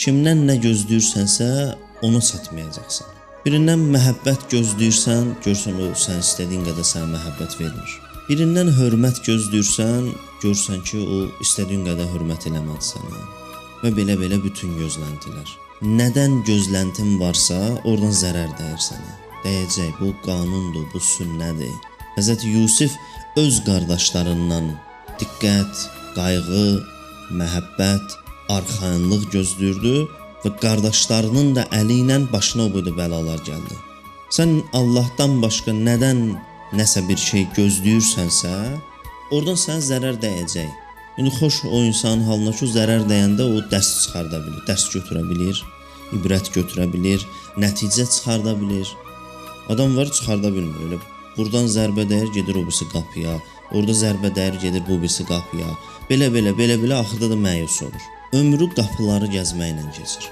Kimdən nə gözləyirsənsə, ona çatmayacaqsan. Birindən məhəbbət gözləyirsən, görsən o sən istədiyin qədər sənə məhəbbət vermir. Birindən hörmət gözləyirsən, görsən ki, o istədiyin qədər hörmət eləmədi sənə. Və belə-belə bütün gözləntilər. Nədən gözləntin varsa, oradan zərər dəyir sənə. Dəyəcək, bu qanundur, bu sünnədir. Həzrət Yusif öz qardaşlarından diqqət, qayğı, məhəbbət, arxayınlıq gözləyirdi və qardaşlarının da əli ilə başına o boyda bəlalar gəldi. Sən Allahdan başqa nədən nəsə bir şey gözləyirsənsə, oradan sənə zərər dəyəcək. İndi xoş o insanın halına ki, zərər dəyəndə o dərs çıxarda bilir, dərs götürə bilir, ibrət götürə bilir, nəticə çıxarda bilir. Adam var, çıxarda bilmir. Elə buradan zərbə dəyir, gedir o birisi qapıya, orada zərbə dəyir, gedir bu birisi qapıya. Belə-belə axırda da məyus olur. Ömrü qapıları gəzməklə keçir.